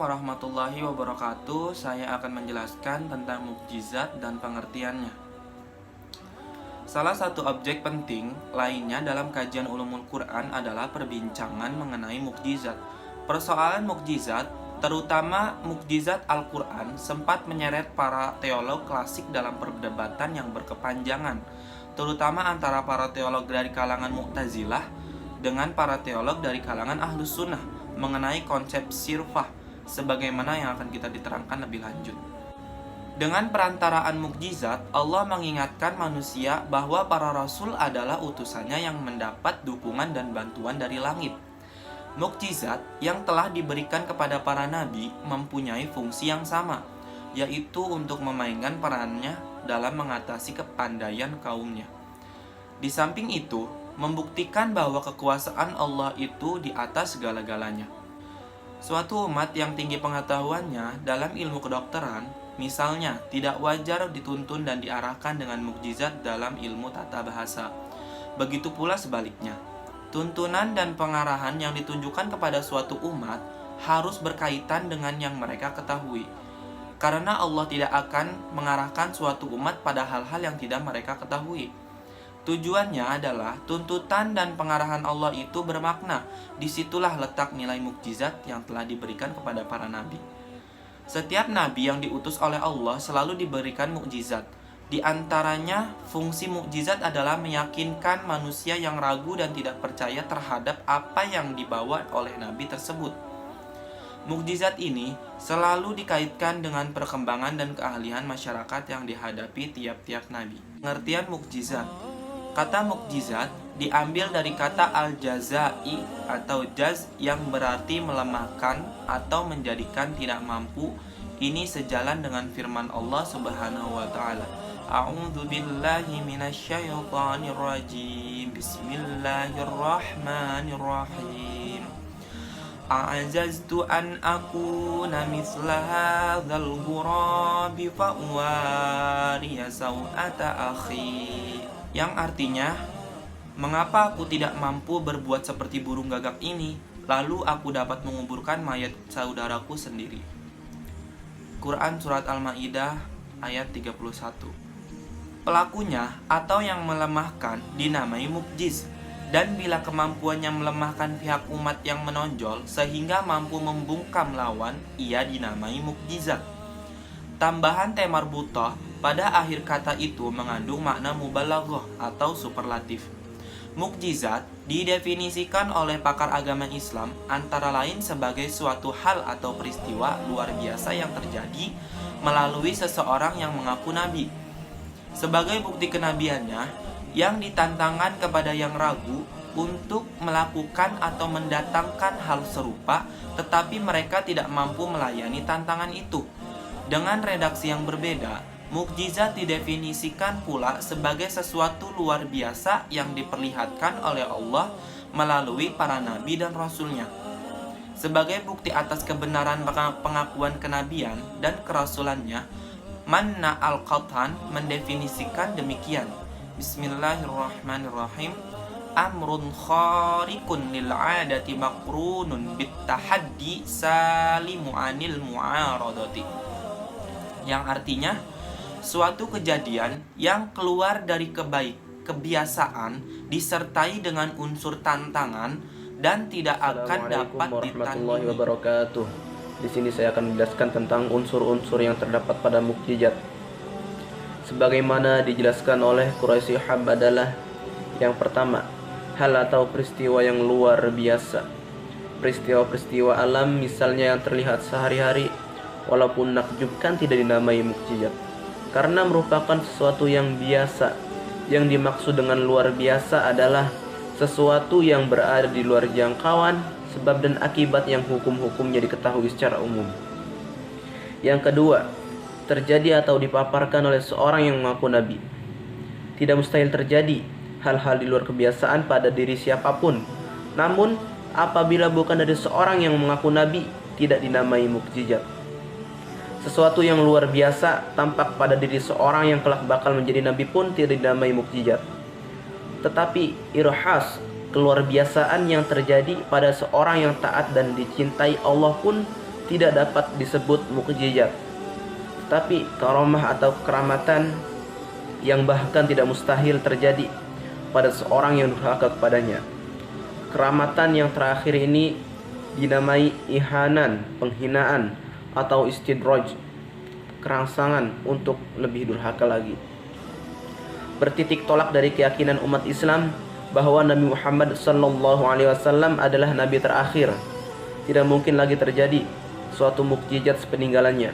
warahmatullahi wabarakatuh. Saya akan menjelaskan tentang mukjizat dan pengertiannya. Salah satu objek penting lainnya dalam kajian ulumul Quran adalah perbincangan mengenai mukjizat. Persoalan mukjizat, terutama mukjizat Al-Quran, sempat menyeret para teolog klasik dalam perdebatan yang berkepanjangan, terutama antara para teolog dari kalangan Mu'tazilah dengan para teolog dari kalangan Ahlus Sunnah mengenai konsep sirfah, sebagaimana yang akan kita diterangkan lebih lanjut. Dengan perantaraan mukjizat, Allah mengingatkan manusia bahwa para rasul adalah utusannya yang mendapat dukungan dan bantuan dari langit. Mukjizat yang telah diberikan kepada para nabi mempunyai fungsi yang sama, yaitu untuk memainkan perannya dalam mengatasi kepandaian kaumnya. Di samping itu, membuktikan bahwa kekuasaan Allah itu di atas segala-galanya. Suatu umat yang tinggi pengetahuannya dalam ilmu kedokteran, misalnya, tidak wajar dituntun dan diarahkan dengan mukjizat dalam ilmu tata bahasa. Begitu pula sebaliknya, tuntunan dan pengarahan yang ditunjukkan kepada suatu umat harus berkaitan dengan yang mereka ketahui. Karena Allah tidak akan mengarahkan suatu umat pada hal-hal yang tidak mereka ketahui. Tujuannya adalah tuntutan dan pengarahan Allah itu bermakna. Disitulah letak nilai mukjizat yang telah diberikan kepada para nabi. Setiap nabi yang diutus oleh Allah selalu diberikan mukjizat. Di antaranya, fungsi mukjizat adalah meyakinkan manusia yang ragu dan tidak percaya terhadap apa yang dibawa oleh nabi tersebut. Mukjizat ini selalu dikaitkan dengan perkembangan dan keahlian masyarakat yang dihadapi tiap-tiap nabi. Pengertian mukjizat. Kata mukjizat diambil dari kata al-jazai atau jaz yang berarti melemahkan atau menjadikan tidak mampu. Ini sejalan dengan firman Allah Subhanahu wa taala. A'udzu billahi minasyaitonir rajim. Bismillahirrahmanirrahim. A'azaztu an akuna mithla hadzal ghurabi fa uwariya sawata akhi. Yang artinya, mengapa aku tidak mampu berbuat seperti burung gagak ini, lalu aku dapat menguburkan mayat saudaraku sendiri. Quran Surat Al-Ma'idah ayat 31. Pelakunya atau yang melemahkan dinamai mukjiz, dan bila kemampuannya melemahkan pihak umat yang menonjol sehingga mampu membungkam lawan, ia dinamai mukjizat. Tambahan temarbutah pada akhir kata itu mengandung makna mubalaghah atau superlatif. Mukjizat didefinisikan oleh pakar agama Islam antara lain sebagai suatu hal atau peristiwa luar biasa yang terjadi melalui seseorang yang mengaku nabi. Sebagai bukti kenabiannya, yang ditantangkan kepada yang ragu untuk melakukan atau mendatangkan hal serupa, tetapi mereka tidak mampu melayani tantangan itu. Dengan redaksi yang berbeda, mukjizat didefinisikan pula sebagai sesuatu luar biasa yang diperlihatkan oleh Allah melalui para nabi dan rasulnya. Sebagai bukti atas kebenaran pengakuan kenabian dan kerasulannya, Manna al-Qatan mendefinisikan demikian. Bismillahirrahmanirrahim. Amrun khariqun lil 'adati maqrunun bit tahaddi salimu 'anil mu'aradati. Yang artinya, suatu kejadian yang keluar dari kebiasaan disertai dengan unsur tantangan dan tidak akan dapat warahmatullahi wabarakatuh. Di sini saya akan menjelaskan tentang unsur-unsur yang terdapat pada mukjizat. Sebagaimana dijelaskan oleh Quraisy Hab adalah yang pertama, hal atau peristiwa yang luar biasa. Peristiwa-peristiwa alam misalnya yang terlihat sehari-hari, walaupun menakjubkan, tidak dinamai mukjizat, karena merupakan sesuatu yang biasa. Yang dimaksud dengan luar biasa adalah sesuatu yang berada di luar jangkauan sebab dan akibat yang hukum-hukumnya diketahui secara umum. Yang kedua, terjadi atau dipaparkan oleh seorang yang mengaku nabi. Tidak mustahil terjadi hal-hal di luar kebiasaan pada diri siapapun. Namun, apabila bukan dari seorang yang mengaku nabi, tidak dinamai mukjizat. Sesuatu yang luar biasa tampak pada diri seorang yang kelak bakal menjadi nabi pun tidak dinamai mukjizat. Tetapi irhas, keluar biasaan yang terjadi pada seorang yang taat dan dicintai Allah pun tidak dapat disebut mukjizat, tetapi karomah atau keramatan yang bahkan tidak mustahil terjadi pada seorang yang durhaka kepadanya. Keramatan yang terakhir ini dinamai ihanan, penghinaan, atau istidraj, kerangsangan untuk lebih durhaka lagi. Bertitik tolak dari keyakinan umat Islam bahwa Nabi Muhammad SAW adalah nabi terakhir. Tidak mungkin lagi terjadi suatu mukjizat sepeninggalannya.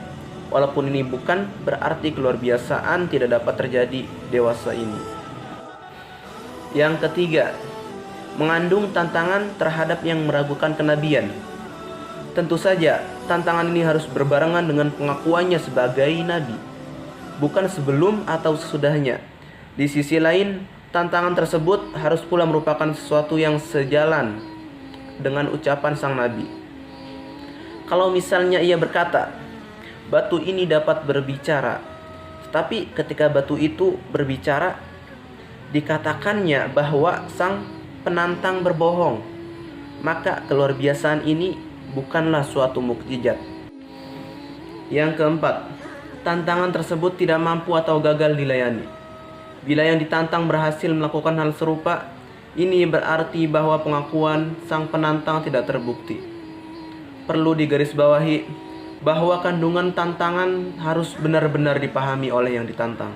Walaupun ini bukan berarti keluar biasaan tidak dapat terjadi dewasa ini. Yang ketiga, mengandung tantangan terhadap yang meragukan kenabian. Tentu saja, tantangan ini harus berbarengan dengan pengakuannya sebagai nabi, bukan sebelum atau sesudahnya. Di sisi lain, tantangan tersebut harus pula merupakan sesuatu yang sejalan dengan ucapan sang nabi. Kalau misalnya ia berkata, batu ini dapat berbicara, tetapi ketika batu itu berbicara, dikatakannya bahwa sang penantang berbohong, maka keluar biasaan ini bukanlah suatu mukjizat. Yang keempat, tantangan tersebut tidak mampu atau gagal dilayani. Bila yang ditantang berhasil melakukan hal serupa, ini berarti bahwa pengakuan sang penantang tidak terbukti. Perlu digarisbawahi bahwa kandungan tantangan harus benar-benar dipahami oleh yang ditantang.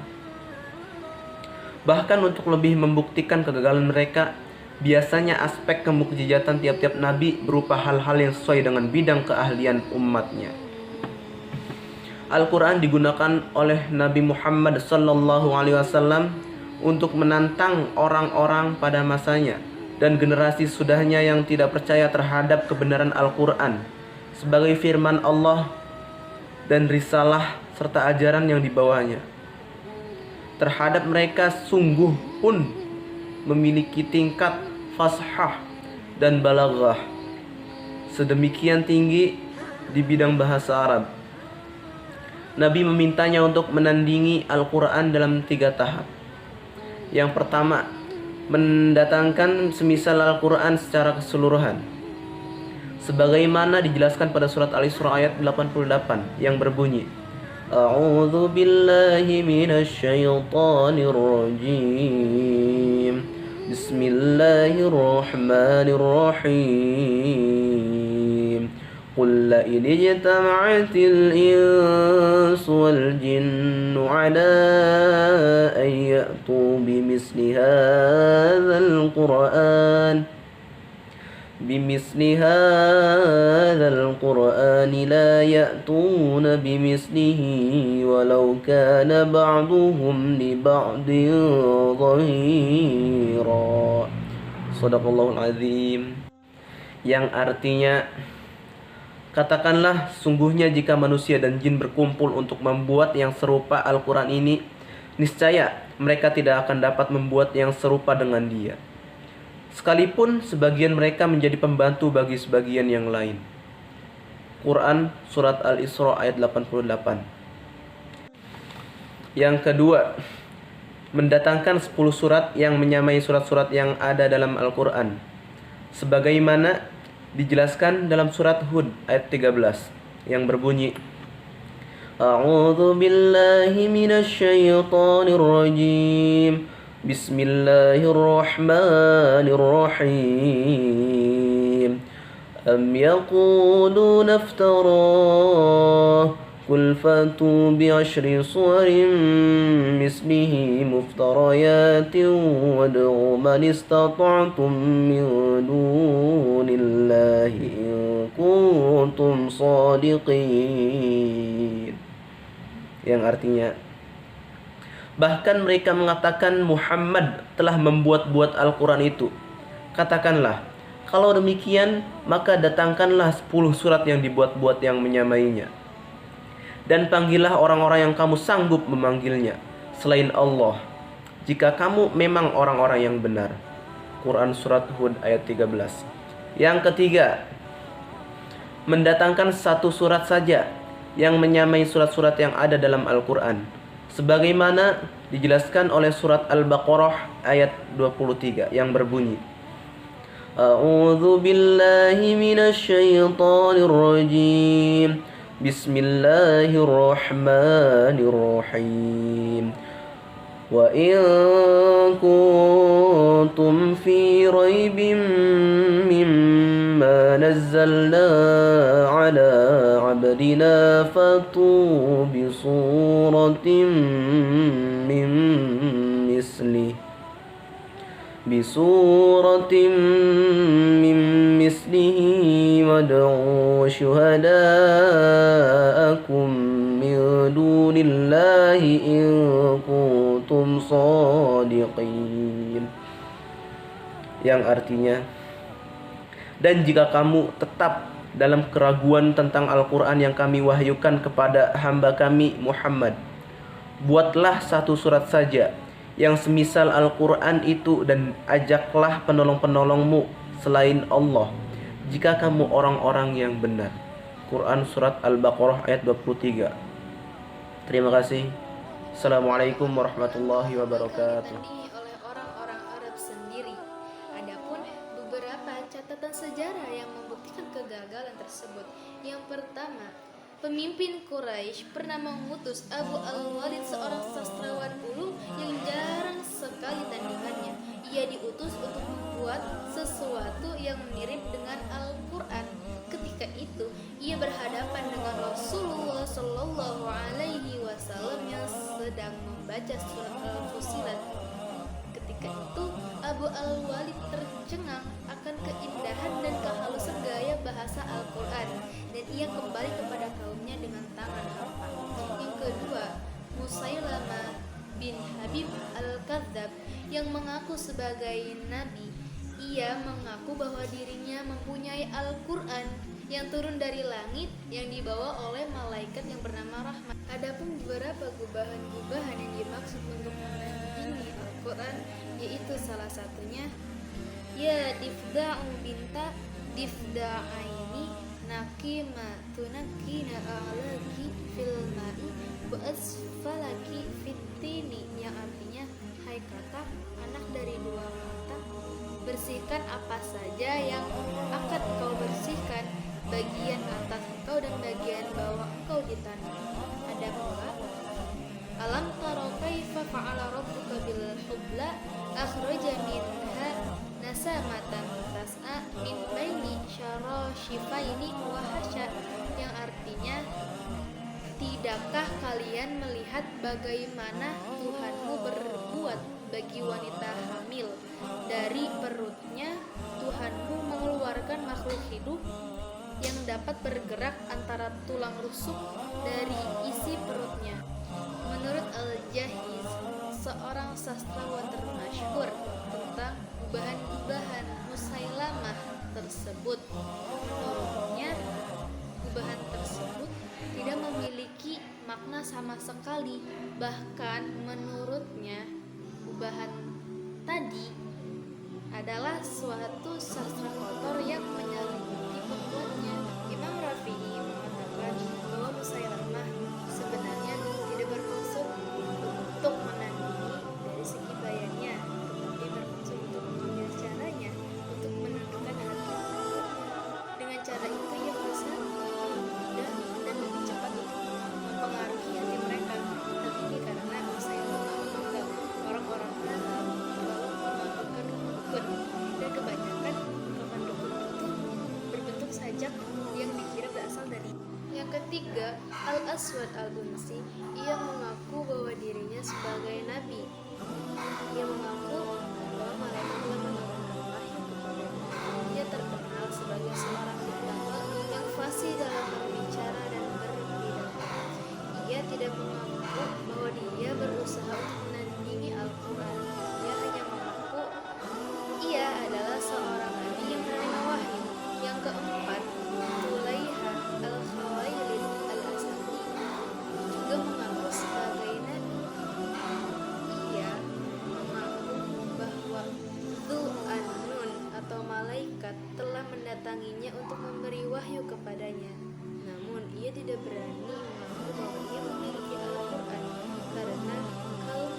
Bahkan untuk lebih membuktikan kegagalan mereka, biasanya aspek kemukjizatan tiap-tiap nabi berupa hal-hal yang sesuai dengan bidang keahlian umatnya. Al-Quran digunakan oleh Nabi Muhammad SAW untuk menantang orang-orang pada masanya dan generasi sudahnya yang tidak percaya terhadap kebenaran Al-Quran sebagai firman Allah dan risalah serta ajaran yang dibawanya. Terhadap mereka sungguh pun memiliki tingkat fashah dan balaghah sedemikian tinggi di bidang bahasa Arab. Nabi memintanya untuk menandingi Al-Quran dalam 3 tahap. Yang pertama, mendatangkan semisal Al-Quran secara keseluruhan, sebagaimana dijelaskan pada surat Al-Isra ayat 88 yang berbunyi, A'udzu billahi minasyaitonir rajim. Bismillahirrahmanirrahim. Qul la in ijtama'atil insu wal jinnu 'ala an ya'tu bimithli hadzal Qur'an la ya'tuna bimithlihi walau kana ba'duhum li ba'din dhahira. Shadaqallahul azim. Yang artinya, katakanlah, sungguhnya jika manusia dan jin berkumpul untuk membuat yang serupa Al-Quran ini, niscaya mereka tidak akan dapat membuat yang serupa dengan dia, sekalipun sebagian mereka menjadi pembantu bagi sebagian yang lain. Quran Surat Al-Isra ayat 88. Yang kedua, mendatangkan 10 surat yang menyamai surat-surat yang ada dalam Al-Quran, sebagaimana dijelaskan dalam surat Hud ayat 13 yang berbunyi, A'udzu billahi minasyaitonir rajim. Bismillahirrahmanirrahim. Am yaquluna iftarah Qul fatu bi'ashri suwarin mislihi muftarayatin wad'u man istata'tum min dunillahi in kuntum shadiqin. Yang artinya, bahkan mereka mengatakan Muhammad telah membuat-buat Al-Quran itu. Katakanlah, kalau demikian, maka datangkanlah 10 surat yang dibuat-buat yang menyamainya. Dan panggillah orang-orang yang kamu sanggup memanggilnya selain Allah, jika kamu memang orang-orang yang benar. Quran Surat Hud ayat 13. Yang ketiga, mendatangkan 1 surat saja yang menyamai surat-surat yang ada dalam Al-Quran, sebagaimana dijelaskan oleh surat Al-Baqarah ayat 23 yang berbunyi, أعوذ بالله من الشيطان الرجيم بسم الله الرحمن الرحيم وإن كنتم في ريب مما نزلنا على عبدنا فأتوا بسورة من مثله وادعوا شهداءكم من دون الله إن كنتم صادقين. Yang artinya, dan jika kamu tetap dalam keraguan tentang Al-Quran yang kami wahyukan kepada hamba kami Muhammad, buatlah satu surat saja yang semisal Al-Quran itu dan ajaklah penolong-penolongmu selain Allah jika kamu orang-orang yang benar. Quran Surat Al-Baqarah ayat 23. Terima kasih. Assalamualaikum warahmatullahi wabarakatuh. Oleh orang-orang Arab sendiri. Adapun beberapa catatan sejarah yang membuktikan kegagalan tersebut. Yang pertama, pemimpin Quraisy pernah mengutus Abu Al-Walid, seorang sastrawan ulung yang jarang sekali tandingannya. Ia diutus untuk membuat sesuatu yang mirip dengan Al-Quran. Ketika itu, ia berhadapan dengan Rasulullah Shallallahu Alaihi Wasallam yang sedang membaca surat Al-Fusilat. Ketika itu, Abu Al-Walid tercengang akan keindahan dan kehalusan gaya bahasa Al-Quran, dan ia kembali kepada kaumnya dengan tangan lapang. Yang kedua, Musailamah bin Habib Al-Kadzab yang mengaku sebagai nabi. Ia mengaku bahwa dirinya mempunyai Al-Quran yang turun dari langit yang dibawa oleh malaikat yang bernama Rahmat. Adapun beberapa gubahan-gubahan yang dimaksud untuk menandingi Al-Quran, yaitu salah satunya ya difda'u binta difda'aini nakima tunakina a'laki fil ma'i wa asfalaki fitini, yang artinya hai katak, anak dari dua mata, bersihkan apa saja yang akan kau bersihkan, bagian atas engkau dan bagian bawah engkau di tanah. Ada pula alam taro kaifa fa'ala rabbuka bil hubla akhraja minha nasamatan tas'a min baini syarashifaini wa hasya, yang artinya tidakkah kalian melihat bagaimana Tuhanmu berbuat bagi wanita hamil? Dari perutnya Tuhanmu mengeluarkan makhluk hidup yang dapat bergerak antara tulang rusuk dari isi perutnya. Menurut Al-Jahiz, seorang sastrawan termasyhur, tentang gubahan-gubahan Musailamah tersebut, menurutnya gubahan tersebut tidak memiliki makna sama sekali. Bahkan menurutnya gubahan tadi adalah suatu sastra kotor yang menyelimuti pembuatnya. Imam Rafi'i mengatakan bahwa Musailamah sebenarnya tidak bermaksud untuk menandingi dari segi bayannya, tetapi bermaksud untuk mengambil caranya untuk menundukkan hati pengikutnya. Dengan cara itu ia bisa lebih mudah dan lebih cepat untuk mempengaruhi hati mereka. Hal ini karena Musailamah menganggap orang-orang Arab lalu melakukan dukun, dan kebanyakan ungkapan dukun itu berbentuk sajak yang dikira berasal dari. Yang ketiga, Al-Aswad Al-Bunsi, ia mengaku bahwa dirinya sebagai nabi. Ia mengaku bahwa malaikat telah menurunkan wahyu kepadanya. Ia terkenal sebagai seorang diktator yang fasih dalam berbicara dan berpidato. Ia tidak mengaku bahwa dia berusaha untuk menandingi Al-Quran. Ia hanya mengaku ia adalah seorang nabi yang menerima wahyu. Yang keempat, Tulaiha Al-Khawailid Al-Asadi juga mengaku sebagai nabi. Ia mengaku bahwa Dzu-an-Nun atau malaikat telah mendatanginya untuk memberi wahyu kepadanya. Namun ia tidak berani mengaku bahwa ia memiliki Al-Quran karena kaum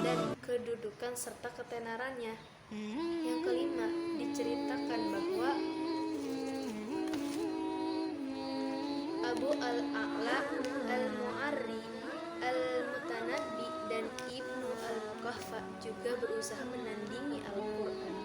dan kedudukan serta ketenarannya. Yang kelima, diceritakan bahwa Abu al-A'la al-Mu'arri al-Mutanabbi dan Ibnu al-Qahfa juga berusaha menandingi Al-Quran.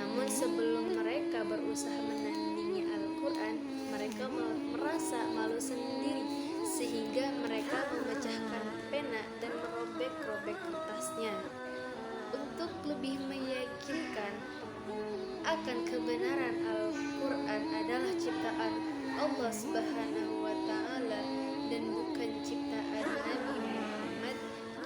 Namun sebelum mereka berusaha menandingi Al-Quran, mereka merasa malu sendiri sehingga mereka memecahkan pena dan merobek-robek kertasnya. Untuk lebih meyakinkan akan kebenaran Al-Quran adalah ciptaan Allah Subhanahu wa Ta'ala dan bukan ciptaan Nabi Muhammad,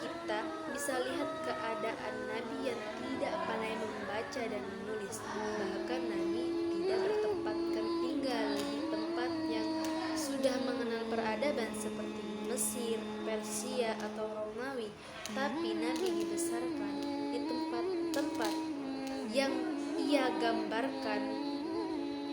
kita bisa lihat keadaan Nabi yang tidak pandai membaca dan menulis. Bahkan Nabi tidak bertempatkan tinggal di tempat yang sudah mengenal peradaban seperti Mesir, Persia, atau Romawi, tapi Nabi dibesarkan di tempat-tempat yang ia gambarkan.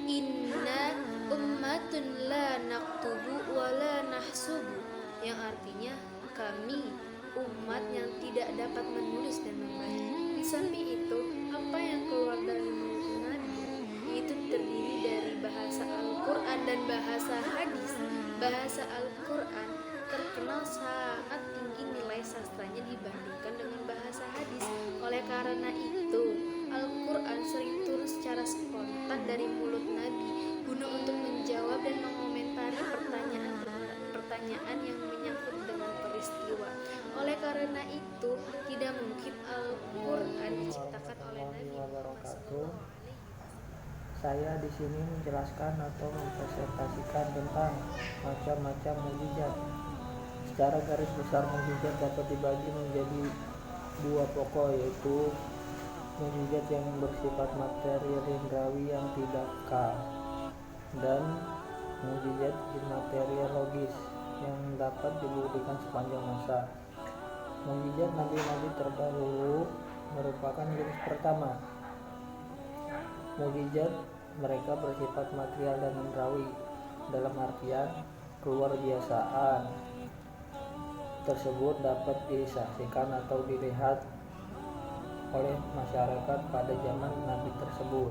Inna ummatun la naktubu wa la nahsubu, yang artinya kami umat yang tidak dapat menulis dan membaca. Di samping itu, apa yang keluar dari mulut Nabi itu terdiri dari bahasa Al-Quran dan bahasa hadis. Bahasa Al-Quran terkenal sangat tinggi nilai sastranya dibandingkan dengan bahasa hadis. Oleh karena itu, Al-Quran sering turun secara spontan dari mulut Nabi guna untuk menjawab dan mengomentari pertanyaan yang menyangkut dengan peristiwa. Oleh karena itu, tidak mungkin Al-Quran diciptakan oleh Nabi Muhammad SAW. Saya di sini menjelaskan atau mempresentasikan tentang macam-macam mukjizat. Secara garis besar, mukjizat dapat dibagi menjadi dua pokok, yaitu mukjizat yang bersifat material indrawi yang tidak kal, dan mukjizat immaterial logis yang dapat dibuktikan sepanjang masa. Mukjizat nabi-nabi terdahulu merupakan jenis pertama. Mukjizat mereka bersifat material dan indrawi, dalam artian keluar biasaan tersebut dapat disaksikan atau dilihat oleh masyarakat pada zaman Nabi tersebut.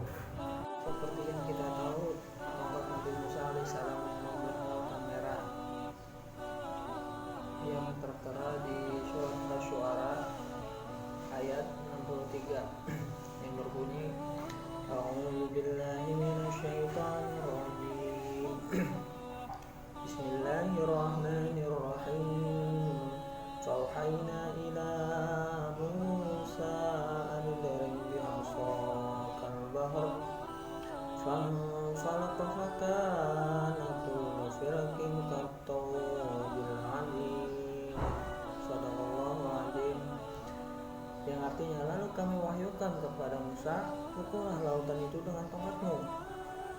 Seperti yang kita tahu, tongkat Nabi Musa alaihissalam membelah lautan merah yang tertera di surat Asy-Syu'ara ayat 63 yang berbunyi, A'udzu billahi minasyaitonir rajim. Bismillahirrahmanirrahim. Fauhayna ila Musa an idrib bi'asakal bahr fanfalaqa fakana kullu firqin kattawbil azim. Shadaqallahu azim. Yang artinya, lalu kami wahyukan kepada Musa, pukullah lautan itu dengan tongkatmu.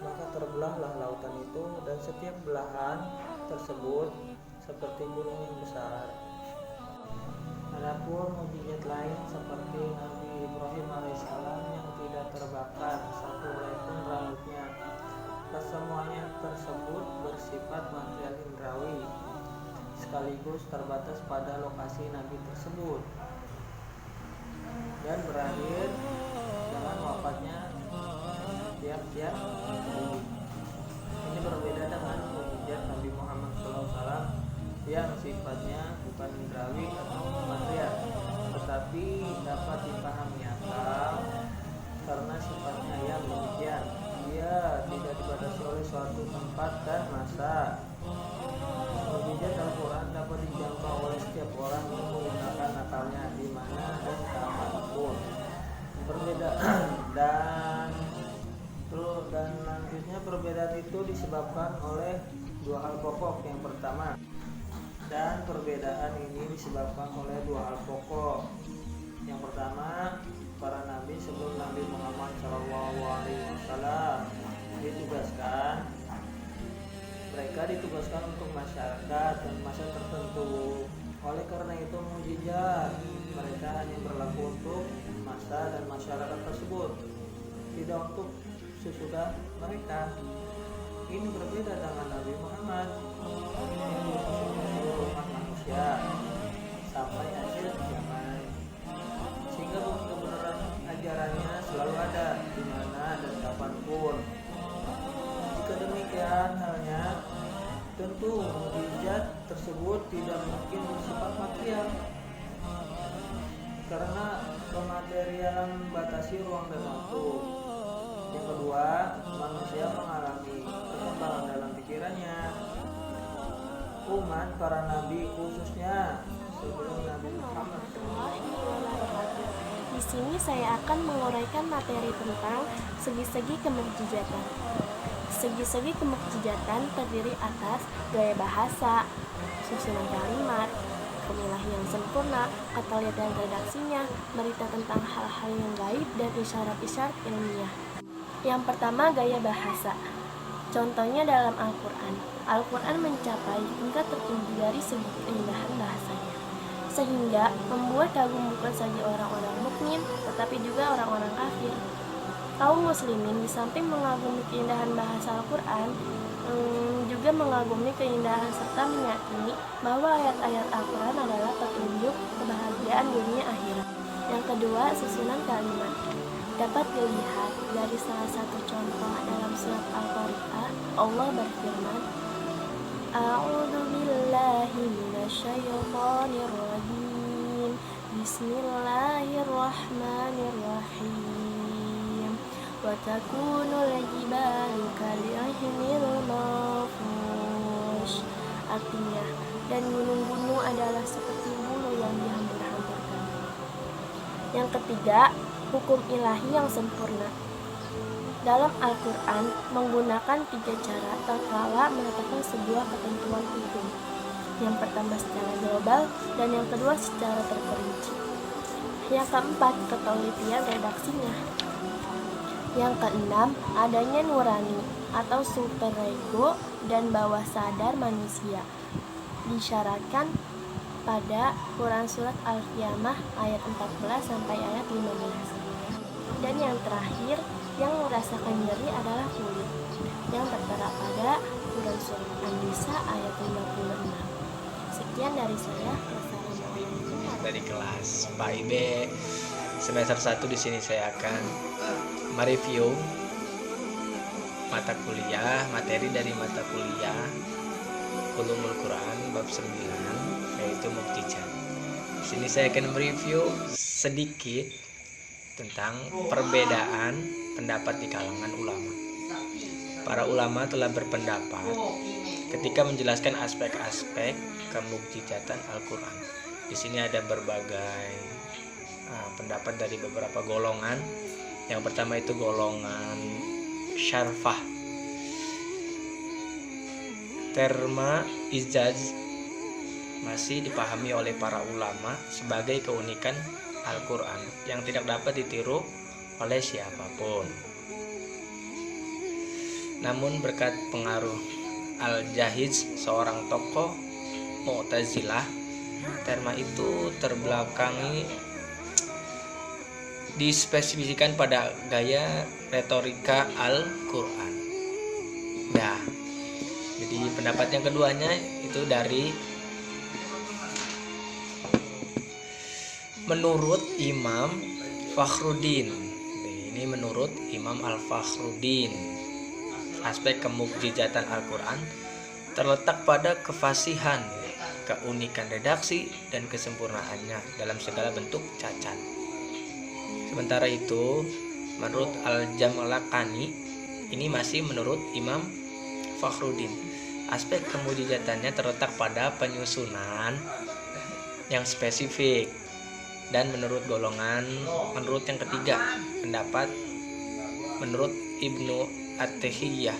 Maka terbelahlah lautan itu, dan setiap belahan tersebut seperti gunung yang besar. Adapun mukjizat lain seperti Nabi Ibrahim alaihissalam yang tidak terbakar satu helai pun rambutnya, kesemuanya tersebut bersifat material indrawi sekaligus terbatas pada lokasi Nabi tersebut dan berakhir dengan wafatnya tiap-tiap hari. Ini berbeda dengan mukjizat Nabi Muhammad SAW yang sifatnya bukan indrawi atau material, tetapi dapat dipahami akal karena sifatnya yang demikian. Dia tidak dibatasi oleh suatu tempat dan masa. Mukjizat Al-Quran dapat dijangkau oleh setiap orang yang menggunakan akalnya di mana dan kapanpun. Perbedaan dan lanjutnya perbedaan itu disebabkan oleh dua hal pokok. Yang pertama, dan perbedaan ini disebabkan oleh dua hal pokok. Yang pertama, para nabi sebelum Nabi Muhammad SAW mereka ditugaskan untuk masyarakat dan masa tertentu. Oleh karena itu, mukjizat mereka hanya berlaku untuk masa dan masyarakat tersebut, tidak untuk sesudah mereka. Ini berbeda dengan Nabi Muhammad yang diutus seluruh umat manusia sampai akhir zaman. tentu mukjizat tersebut tidak mungkin bersifat material karena kematerialan membatasi ruang dan waktu. Yang kedua, manusia mengalami perkembangan dalam pikirannya. Umat para nabi khususnya sebelum Nabi Muhammad. Di sini saya akan menguraikan materi tentang segi-segi kemukjizatan. Segi-segi kemukjizatan terdiri atas gaya bahasa, susunan kalimat, pemilahan yang sempurna, kata lihat dan redaksinya, berita tentang hal-hal yang gaib, dan isyarat-isyarat ilmiah. Yang pertama, gaya bahasa. Contohnya dalam Al-Quran. Al-Quran mencapai tingkat tertinggi dari segi keindahan bahasanya, sehingga membuat kagum bukan saja orang-orang mukmin, tetapi juga orang-orang kafir. Kaum muslimin di samping mengagumi keindahan bahasa Al-Quran, juga mengagumi keindahan serta meyakini bahwa ayat-ayat Al-Quran adalah petunjuk kebahagiaan dunia akhirat. Yang kedua, susunan kalimat. Dapat dilihat dari salah satu contoh dalam surat Al-Qari'ah, Allah berfirman, A'udzu billahi minasyaitonir rajim. Bismillahirrahmanirrahim. Wa takunul jibalu kal'ihnil manfush. Artinya, dan gunung-gunung adalah seperti bulu yang dihambur-hamburkan. Yang ketiga, hukum ilahi yang sempurna. Dalam Al-Quran menggunakan 3 cara tatkala menetapkan sebuah ketentuan hukum. Yang pertama secara global dan yang kedua secara terperinci. Yang keempat, ketelitian redaksinya. Yang keenam, adanya nurani atau superego dan bawah sadar manusia. Disyaratkan pada Quran surat Al-Qiyamah ayat 14 sampai ayat 15. Dan yang terakhir, yang merasakan nyeri adalah kulit, yang tertera pada Quran surat An-Nisa ayat 56. Sekian dari saya. Wassalamualaikum. Dari kelas Pak Ibe semester 1 di sini saya akan mereview mata kuliah, materi dari mata kuliah Ulumul Quran bab 9 yaitu mukjizat. Di sini saya akan mereview sedikit tentang perbedaan pendapat di kalangan ulama. Para ulama telah berpendapat ketika menjelaskan aspek-aspek kemukjizatan Al-Quran. Di sini ada berbagai pendapat dari beberapa golongan. Yang pertama itu golongan syarfah. Terma ijaz masih dipahami oleh para ulama sebagai keunikan Al-Quran yang tidak dapat ditiru oleh siapapun. Namun berkat pengaruh Al-Jahiz, seorang tokoh Mu'tazilah, terma itu terbelakangi dispesifikasikan pada gaya retorika Al-Quran. Nah, jadi pendapat yang keduanya itu dari menurut Imam Fakhruddin. Ini menurut Imam Al-Fakhruddin, aspek kemukjizatan Al-Quran terletak pada kefasihan, keunikan redaksi, dan kesempurnaannya dalam segala bentuk cacat. Sementara itu, menurut Al-Jamlakani, ini masih menurut Imam Fakhruddin, aspek kemujizatannya terletak pada penyusunan yang spesifik. Dan menurut yang ketiga, pendapat menurut Ibnu At-Tahiyah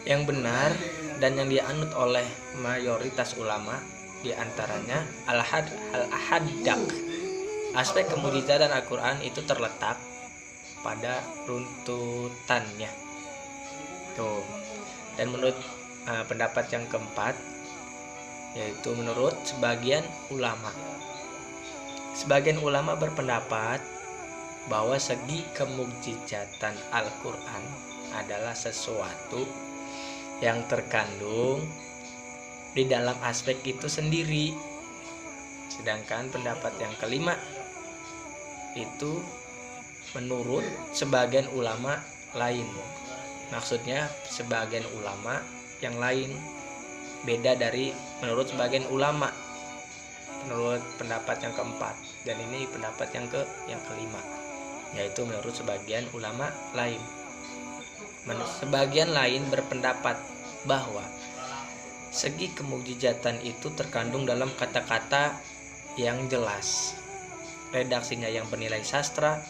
yang benar dan yang dianut oleh mayoritas ulama, diantaranya Al-Ahaddak. Aspek kemujizatan Al-Quran itu terletak pada runtutannya. Tuh. Dan menurut pendapat yang keempat, yaitu menurut sebagian ulama. Sebagian ulama berpendapat bahwa segi kemukjizatan Al-Quran adalah sesuatu yang terkandung di dalam aspek itu sendiri. Sedangkan pendapat yang kelima itu menurut sebagian ulama lain, Maksudnya sebagian ulama yang lain beda dari menurut sebagian ulama, menurut pendapat yang keempat, dan ini pendapat yang kelima, yaitu menurut sebagian ulama lain. Sebagian lain berpendapat bahwa segi kemukjizatan itu terkandung dalam kata-kata yang jelas, redaksinya yang bernilai sastra,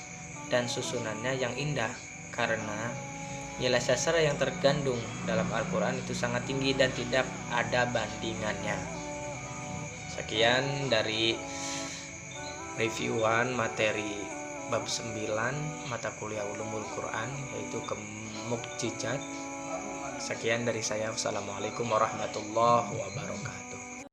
dan susunannya yang indah, karena nilai sastra yang terkandung dalam Al-Quran itu sangat tinggi dan tidak ada bandingannya. Sekian dari reviewan materi bab 9 mata kuliah Ulumul Quran, yaitu mukjizat. Sekian dari saya. Wassalamualaikum warahmatullahi wabarakatuh.